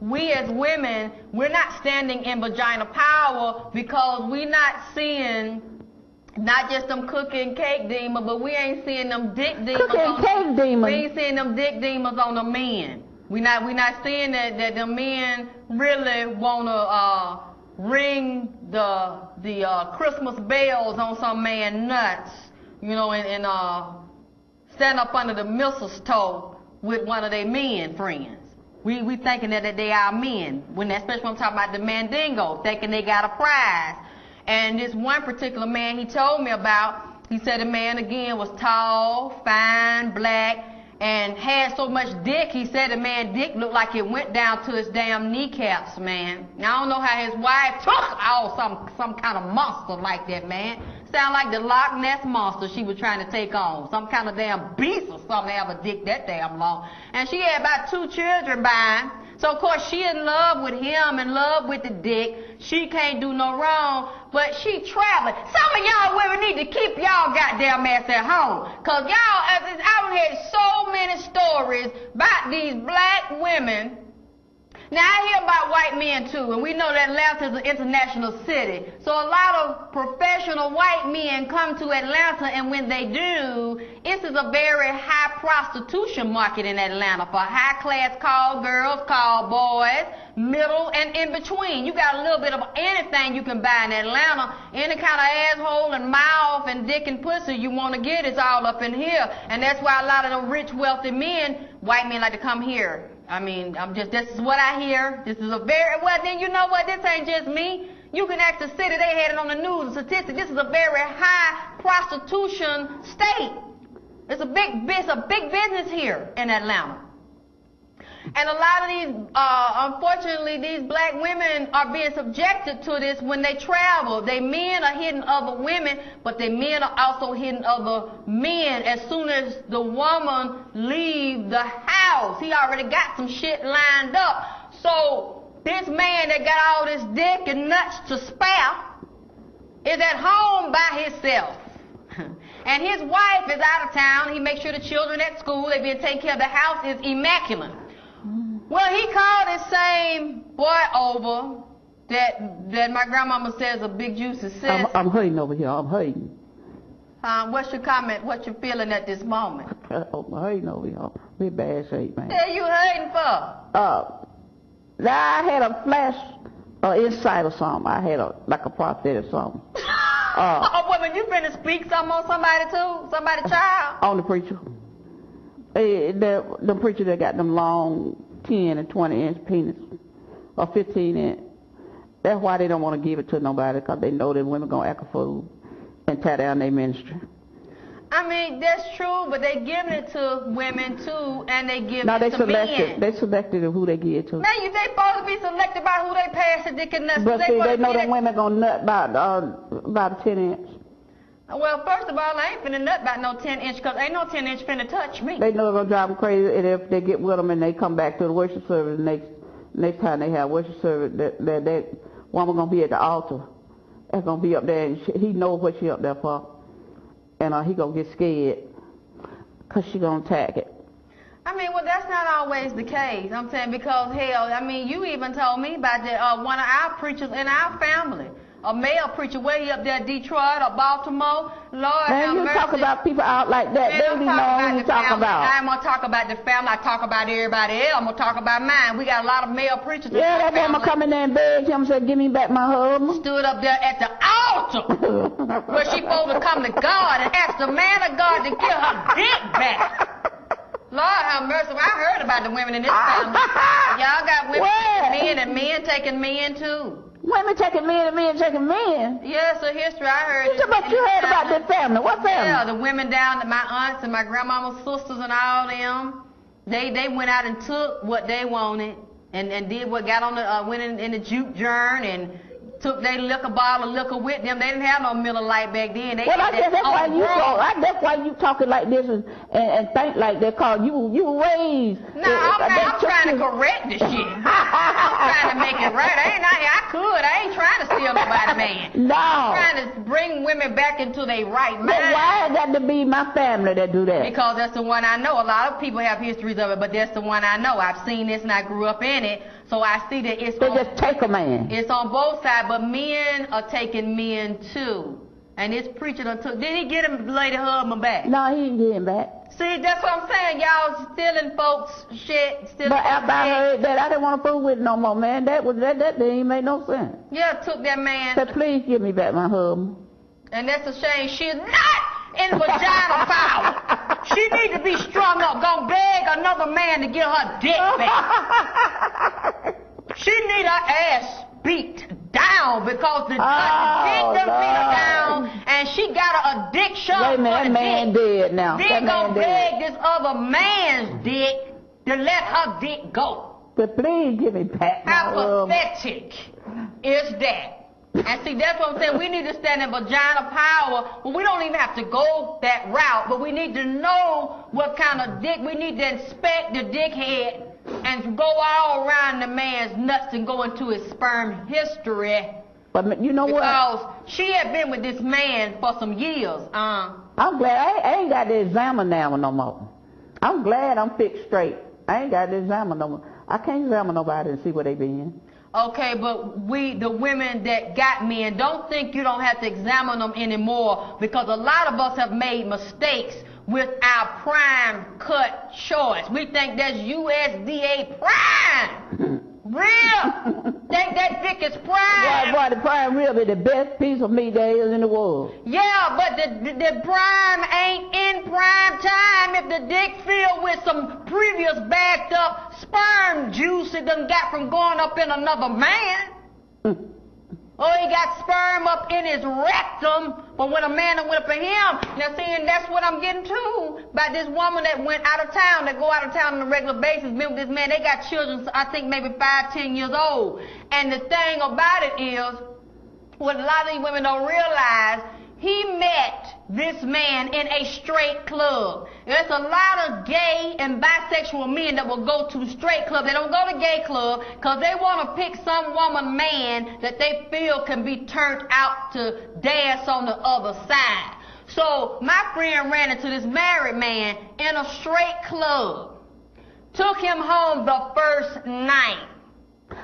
we as women, we're not standing in vagina power because we're not seeing not just them cooking cake demons, but we ain't seeing them dick demons. We ain't seeing them dick demons on the men. We not seeing that the men really wanna ring the Christmas bells on some man nuts, you know, and stand up under the mistletoe with one of their men friends. We thinking that they are men, especially when I'm talking about the Mandingo, thinking they got a prize. And this one particular man he told me about, he said the man again was tall, fine, black, and had so much dick, he said the man dick looked like it went down to his damn kneecaps, man. Now I don't know how his wife took some kind of monster like that, man. Sound like the Loch Ness monster she was trying to take on. Some kind of damn beast or something to have a dick that damn long. And she had about 2 children by him. So of course she in love with him, in love with the dick. She can't do no wrong, but she traveling. Some of y'all women need to keep y'all goddamn ass at home. Cause y'all, I've heard so many stories about these black women. Now I hear about white men too, and we know that Atlanta is an international city. So a lot of professional white men come to Atlanta, and when they do, this is a very high prostitution market in Atlanta for high class call girls, call boys, middle, and in between. You got a little bit of anything you can buy in Atlanta. Any kind of asshole and mouth and dick and pussy you want to get is all up in here. And that's why a lot of the rich, wealthy men, white men, like to come here. I mean, this is what I hear. This is a very, well then you know what, this ain't just me. You can ask the city, they had it on the news, the statistics. This is a very high prostitution state. It's a big business here in Atlanta. And a lot of these, unfortunately, these black women are being subjected to this when they travel. They men are hitting other women, but the men are also hitting other men as soon as the woman leaves the house. He already got some shit lined up. So this man that got all this dick and nuts to spare is at home by himself. And his wife is out of town. He makes sure the children at school, they been taking care of the house, is immaculate. Well, he called his same boy over that my grandmama says a big juicy sis. I'm hurting over here. I'm hurting. What's your comment? What you feeling at this moment? I'm hurting over here. I'm in bad shape, man. What are you hurting for? I had a flash insight or something. I had like a prophet or something. Oh, woman, you finna speak something on somebody too? Somebody's child? On the preacher. The preacher that got them long 10 and 20 inch penis or 15 inch. That's why they don't want to give it to nobody, because they know that women gonna act a fool and tear down their ministry. I mean, that's true, but they giving it to women too, and they give it to men. They selected who they give it to. Now they supposed to be selected by who they pass the dick and nuts. But see, they know that women gonna nut about 10 inch. Well, first of all, I ain't finna nut about no 10 inch, because ain't no 10 inch finna touch me. They know they're gonna drive them crazy, and if they get with them and they come back to the worship service, next time they have worship service, that woman gonna be at the altar. That's gonna be up there, and he knows what she up there for. And he gonna get scared, because she gonna attack it. I mean, well, that's not always the case. I'm saying, because, hell, I mean, you even told me about one of our preachers in our family. A male preacher way up there, Detroit or Baltimore. Lord have mercy. Man, you talk about people out like that. Man, They be knowing who you talk about. I'm going to talk about the family. I talk about everybody else. I'm going to talk about mine. We got a lot of male preachers. Yeah, that woman come in there and begged him and said, give me back my husband. Stood up there at the altar where she supposed to come to God and ask the man of God to give her dick back. Lord have mercy. I heard about the women in this family. Y'all got women taking men and men taking men too. Women taking men and men taking men? Yeah, so history I heard. You heard about this family. What family? Yeah, the women down, my aunts and my grandmama's sisters and all them, they went out and took what they wanted and did what got on the, went in the juke journey and took their liquor bottle of liquor with them. They didn't have no Miller Lite back then. Well, I guess that's why you talking like this and think like that, cause you were raised. No, I'm trying to correct the shit. I'm trying to make it right. I ain't trying to steal nobody, man. No. I'm trying to bring women back into their right mind. But why it got to be my family that do that? Because that's the one I know. A lot of people have histories of it, but that's the one I know. I've seen this and I grew up in it. So I see that it's They just take a man. It's on both sides, but men are taking men too. And this preacher done took. Did he get him, lady husband back? No, he didn't get him back. See, that's what I'm saying. Y'all stealing folks' shit. Stealing But after I shit. heard that, I didn't want to fool with it no more, man. That didn't even make no sense. Yeah, took that man. Said, please give me back my husband. And that's a shame. She's not in vagina power. She needs to be strung up. Gonna beg another man to get her dick back. She need her ass beat down because the dick done beat her down, and she got an addiction. Wait a minute, that man dead now. Then gonna beg this other man's dick to let her dick go. But please give me back my How pathetic is that? And see, that's what I'm saying. We need to stand in vagina power. Well, we don't even have to go that route, but we need to know what kind of dick. We need to inspect the dickhead and go all around the man's nuts and go into his sperm history. But you know what? Because she had been with this man for some years. I'm glad I ain't got to examine now no more. I'm glad I'm fixed straight. I ain't got to examine no more. I can't examine nobody and see where they been. Okay, but we, the women that got men, don't think you don't have to examine them anymore, because a lot of us have made mistakes with our prime cut choice. We think that's USDA prime. Real. Think that dick is prime. Boy, the prime rib is the best piece of meat there is in the world. Yeah, but the prime ain't in prime time if the dick filled with some previous backed up sperm juice it done got from going up in another man. Or he got sperm up in his rectum, but when a man done went up in him. Now, see, and that's what I'm getting to about this woman that went out of town, that go out of town on a regular basis, been with this man. They got children, I think maybe 5, 10 years old. And the thing about it is, what a lot of these women don't realize, he met this man in a straight club. There's a lot of gay and bisexual men that will go to straight clubs. They don't go to gay club because they want to pick some woman man that they feel can be turned out to dance on the other side. So my friend ran into this married man in a straight club. Took him home the first night.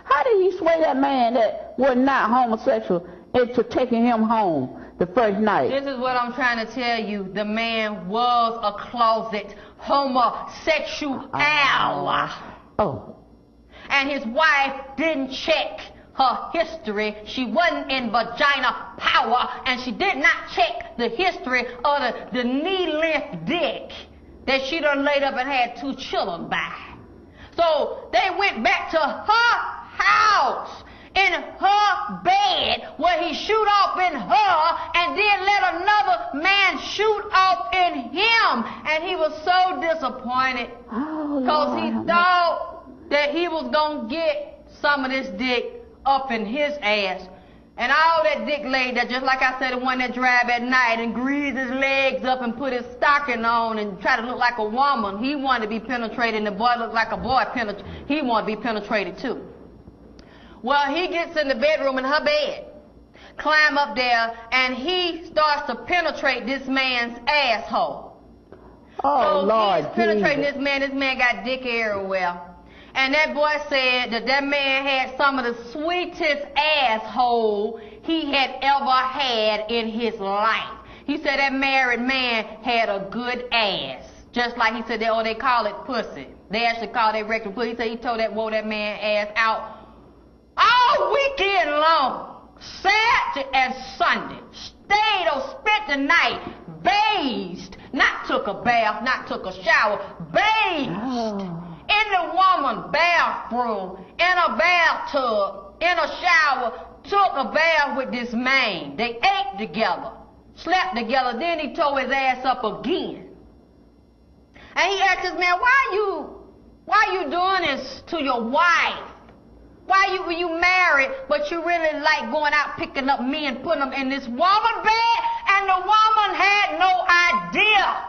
How did he sway that man that was not homosexual into taking him home the first night? This is what I'm trying to tell you. The man was a closet homosexual. Oh. And his wife didn't check her history. She wasn't in vagina power, and she did not check the history of the knee-length dick that she done laid up and had 2 children by. So they went back to her house, in her bed, where he shoot off in her and then let another man shoot off in him. And he was so disappointed because he thought that he was going to get some of this dick up in his ass. And all that dick laid there, just like I said, the one that drive at night and grease his legs up and put his stocking on and try to look like a woman. He wanted to be penetrated, and the boy looked like a boy. He wanted to be penetrated too. Well, he gets in the bedroom in her bed, climb up there, and he starts to penetrate this man's asshole. Oh, so Lord, he's penetrating this man. This man got dick everywhere. And that boy said that man had some of the sweetest asshole he had ever had in his life. He said that married man had a good ass. Just like he said, they call it pussy. They actually call it rectum pussy. He said he told that man ass out all weekend long, Saturday and Sunday. Stayed or spent the night, bathed, not took a bath, not took a shower, bathed in the woman's bathroom, in a bathtub, in a shower, took a bath with this man. They ate together, slept together, then he tore his ass up again. And he asked this man, why you doing this to your wife? Why were you married, but you really like going out picking up men, putting them in this woman bed? And the woman had no idea.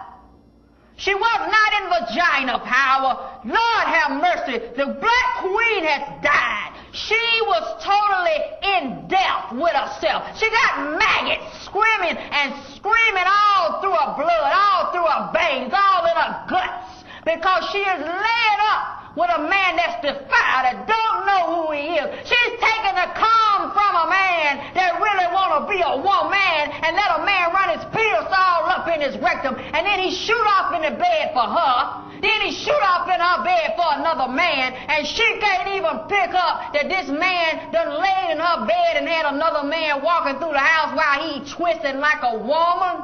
She was not in vagina power. Lord have mercy. The black queen has died. She was totally in death with herself. She got maggots screaming and screaming all through her blood, all through her veins, all in her guts, because she is laid up with a man that's defiled, that don't know who he is. She's taking the calm from a man that really want to be a woman and let a man run his pills all up in his rectum, and then he shoot off in the bed for her. Then he shoot off in her bed for another man, and she can't even pick up that this man done laid in her bed and had another man walking through the house while he twisting like a woman.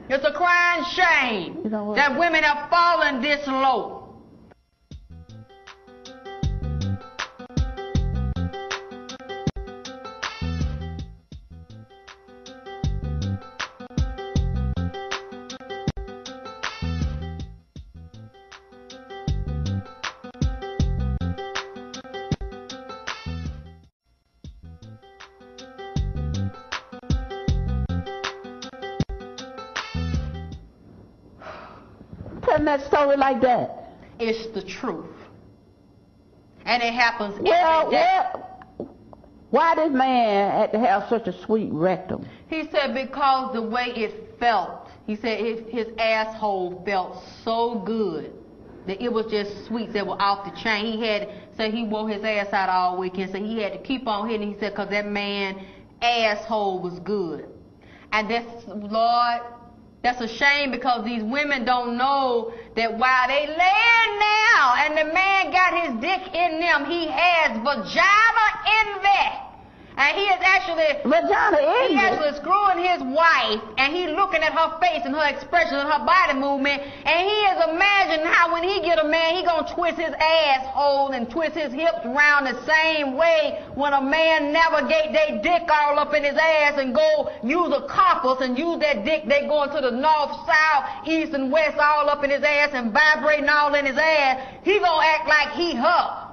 It's a crying shame that women have fallen this low. Telling that story like that. It's the truth. And it happens every day. Why this man had to have such a sweet rectum? He said because the way it felt. He said his asshole felt so good that it was just sweet, that was off the chain. He wore his ass out all weekend, so he had to keep on hitting. He said because that man asshole was good. And that's, Lord, that's a shame, because these women don't know that while they laying now and the man got his dick in them, he has vagina envy. And he is actually screwing his wife, and he looking at her face and her expression and her body movement, and he is imagining how when he get a man, he gonna twist his asshole and twist his hips around the same way when a man navigate their dick all up in his ass and go use a compass and use that dick, they going to the north, south, east, and west all up in his ass and vibrating all in his ass. He gonna act like he her.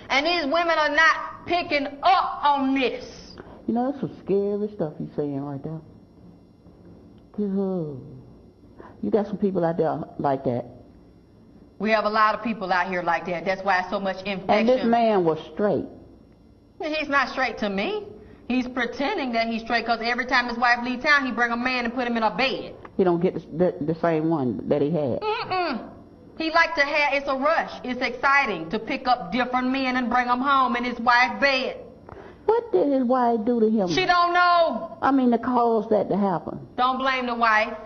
And these women are not picking up on this. You know, that's some scary stuff he's saying right there. You got some people out there like that. We have a lot of people out here like that. That's why so much infection. And this man was straight. He's not straight to me. He's pretending that he's straight, because every time his wife leaves town, he bring a man and put him in a bed. He don't get the same one that he had. He like to have, it's a rush. It's exciting to pick up different men and bring them home in his wife's bed. What did his wife do to him? She don't know. I mean, to cause that to happen. Don't blame the wife.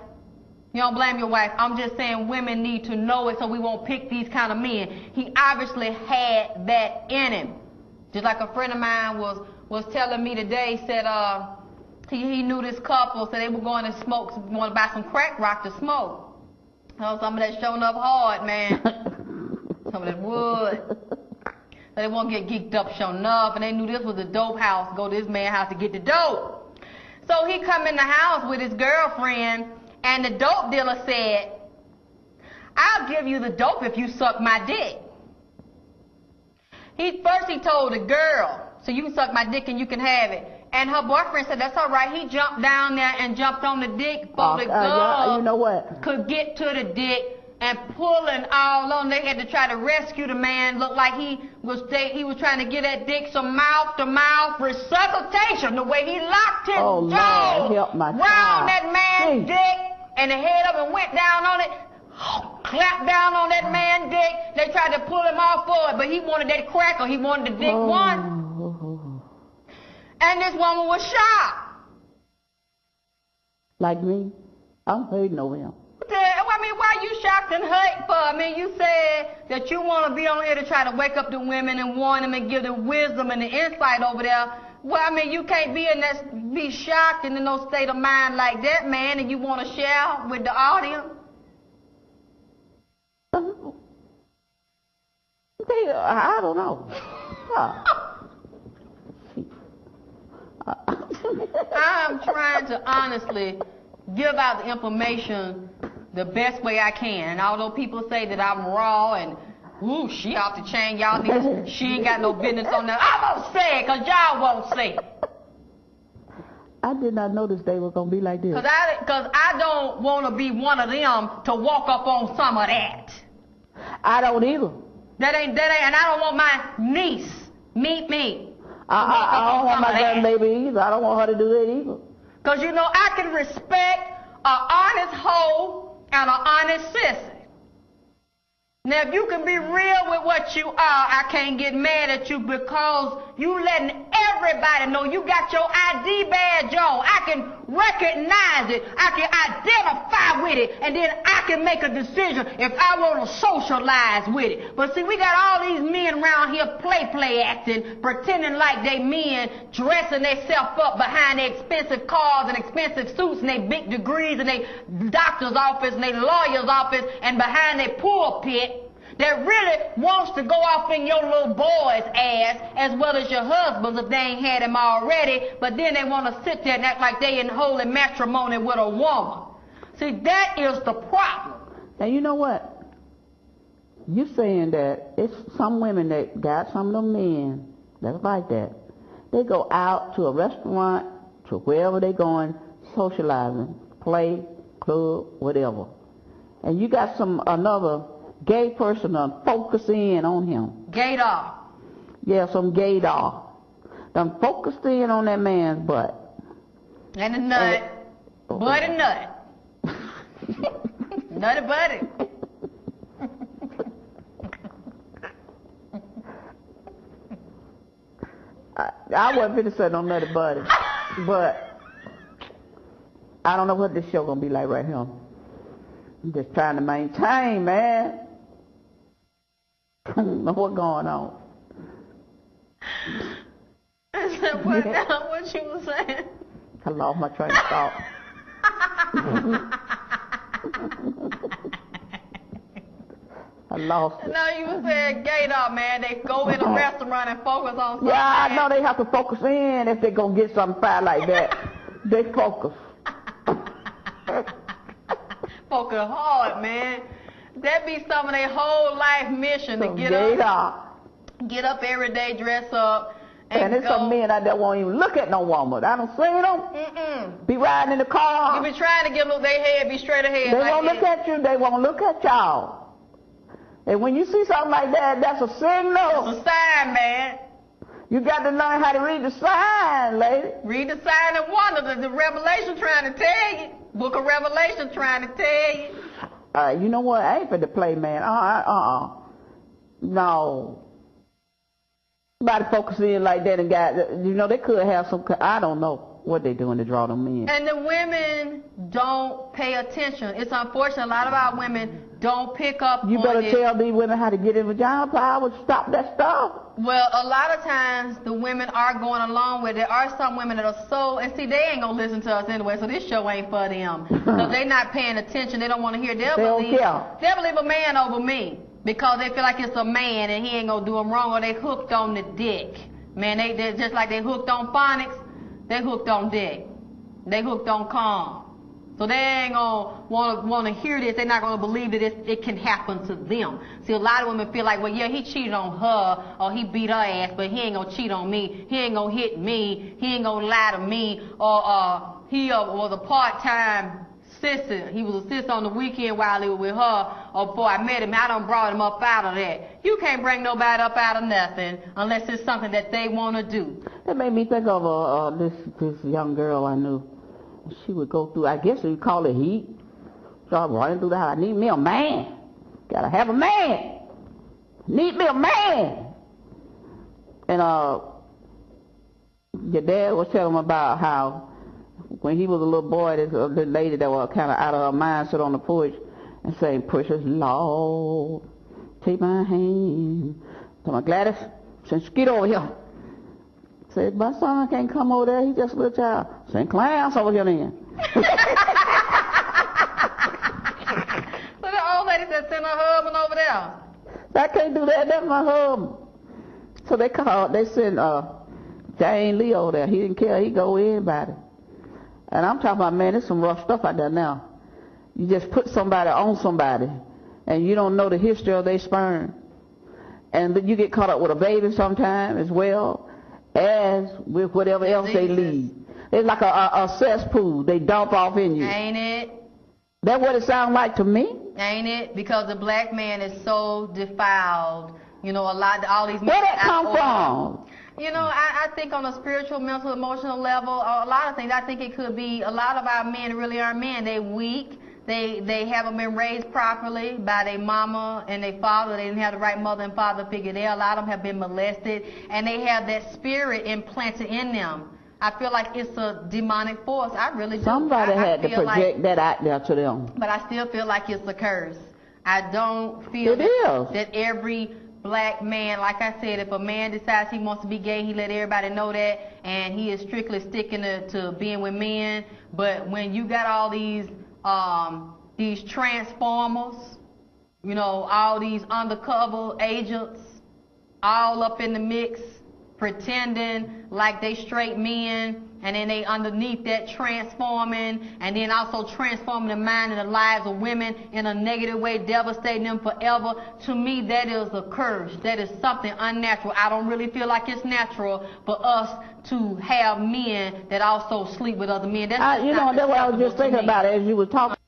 You don't blame your wife. I'm just saying women need to know it so we won't pick these kind of men. He obviously had that in him. Just like a friend of mine was telling me today, said he knew this couple, so they were going to smoke, want to buy some crack rock to smoke. Oh, some of that showing up hard, man. Some of that wood. So they won't get geeked up showing up, and they knew this was a dope house. Go to this man's house to get the dope. So he come in the house with his girlfriend, and the dope dealer said, "I'll give you the dope if you suck my dick." First he told the girl, "So you can suck my dick and you can have it." And her boyfriend said, "That's all right." He jumped down there and jumped on the dick before the girl you know what? could get to the dick, and pulling all on. They had to try to rescue the man. Looked like he was trying to get that dick some mouth-to-mouth resuscitation. The way he locked his jaw around that man's dick, and the head up and went down on it, clapped down on that man's dick. They tried to pull him off for it, but he wanted that cracker. He wanted the dick one. And this woman was shocked. Like me? I'm hurting over him. I mean, why you shocked and hurt for? I mean, you said that you want to be on here to try to wake up the women and warn them and give them wisdom and the insight over there. Well, I mean, you can't be shocked and in no state of mind like that, man, and you want to share with the audience. I don't know. I'm trying to honestly give out the information the best way I can. And although people say that I'm raw and, ooh, she off the chain, y'all need, she ain't got no business on that, I'm going to say it because y'all won't say it. I did not know this day was going to be like this. Because I don't want to be one of them to walk up on some of that. I don't either. That ain't, and I don't want my niece, meet me. I don't want my grandbaby either. I don't want her to do that either. Because, you know, I can respect an honest hoe and an honest sissy. Now, if you can be real with what you are, I can't get mad at you because you letting everybody know you got your ID badge on. I can recognize it. I can identify with it. And then I can make a decision if I want to socialize with it. But see, we got all these men around here play acting, pretending like they men, dressing themselves up behind their expensive cars and expensive suits and their big degrees and their doctor's office and their lawyer's office and behind their pulpit. That really wants to go off in your little boy's ass as well as your husband's if they ain't had him already, but then they want to sit there and act like they in holy matrimony with a woman. See, that is the problem. And you know what? You saying that it's some women that got some of them men that's like that. They go out to a restaurant, to wherever they going, socializing, play, club, whatever. And you got another gay person to focus in on him. Gaydar. Yeah, some gaydar. Done focused in on that man's butt. And the nut. Buddy nut. Nutty buddy. I wasn't finna say no nutty buddy. But I don't know what this show gonna be like right here. I'm just trying to maintain, man. I don't know what's going on. I said, what you was saying? I lost my train of thought. I lost it. No, you was saying gaydar, man. They go in a restaurant and focus on something. Yeah, I know they have to focus in if they're going to get something fire like that. They focus. Focus hard, man. That be some of their whole life mission to get up every day, dress up, and there's some men out there won't even look at no woman. I don't see them. Be riding in the car. You be trying to get their head be straight ahead. They won't look at you. They won't look at y'all. And when you see something like that, that's a signal. It's a sign, man. You got to learn how to read the sign, lady. Read the sign and wonder. The Revelation trying to tell you. Book of Revelation trying to tell you. You know what? I ain't finna play, man. No. Somebody focus in like that and they could have some, I don't know what they doing to draw them in. And the women don't pay attention. It's unfortunate. A lot of our women don't pick up on it. You better tell these women how to get in vagina power, stop that stuff. Well, a lot of times the women are going along with it. There are some women that are so, and see, they ain't going to listen to us anyway, so this show ain't for them. So they not paying attention. They don't want to hear. They'll believe a man over me because they feel like it's a man and he ain't going to do them wrong, or they hooked on the dick. Man, they're just like they hooked on phonics, they hooked on dick. They hooked on calm. So they ain't gonna want to hear this. They're not gonna believe that it can happen to them. See, a lot of women feel like, well, yeah, he cheated on her or he beat her ass, but he ain't gonna cheat on me. He ain't gonna hit me. He ain't gonna lie to me. Or he was a part-time sister. He was a sister on the weekend while he was with her. Or before I met him, I done brought him up out of that. You can't bring nobody up out of nothing unless it's something that they want to do. That made me think of this young girl I knew. She would go through, I guess you'd call it heat. So I'm running through the house. I need me a man. Gotta have a man. Need me a man. And your dad was telling him about how when he was a little boy, this little lady that was kind of out of her mind sit on the porch and say, "Precious Lord, take my hand." Tell my Gladys, get over here. Said, my son can't come over there. He's just a little child. Send clams over here then. So the old lady said, send her husband over there. I can't do that. That's my husband. So they sent Jane Lee over there. He didn't care. He go with anybody. And I'm talking about, man, there's some rough stuff out there now. You just put somebody on somebody, and you don't know the history of their sperm. And then you get caught up with a baby sometime as well as with whatever else they leave. It's like a cesspool. They dump off in you. Ain't it? That's what it sounds like to me. Ain't it? Because the black man is so defiled. You know, all these men. Where that come from? You know, I think on a spiritual, mental, emotional level, a lot of things. I think it could be a lot of our men really aren't men. They're weak. They haven't been raised properly by their mama and their father. They didn't have the right mother and father figure there. A lot of them have been molested, and they have that spirit implanted in them. I feel like it's a demonic force. I really do. Somebody had to project that out there to them. But I still feel like it's a curse. I don't feel that every black man, like I said, if a man decides he wants to be gay, he let everybody know that, and he is strictly sticking to being with men. But when you got all these transformers, you know, all these undercover agents all up in the mix, pretending like they straight men, and then they underneath that transforming, and then also transforming the mind and the lives of women in a negative way, devastating them forever. To me, that is a curse. That is something unnatural. I don't really feel like it's natural for us to have men that also sleep with other men. That's you know, that's what I was just thinking about as you were talking.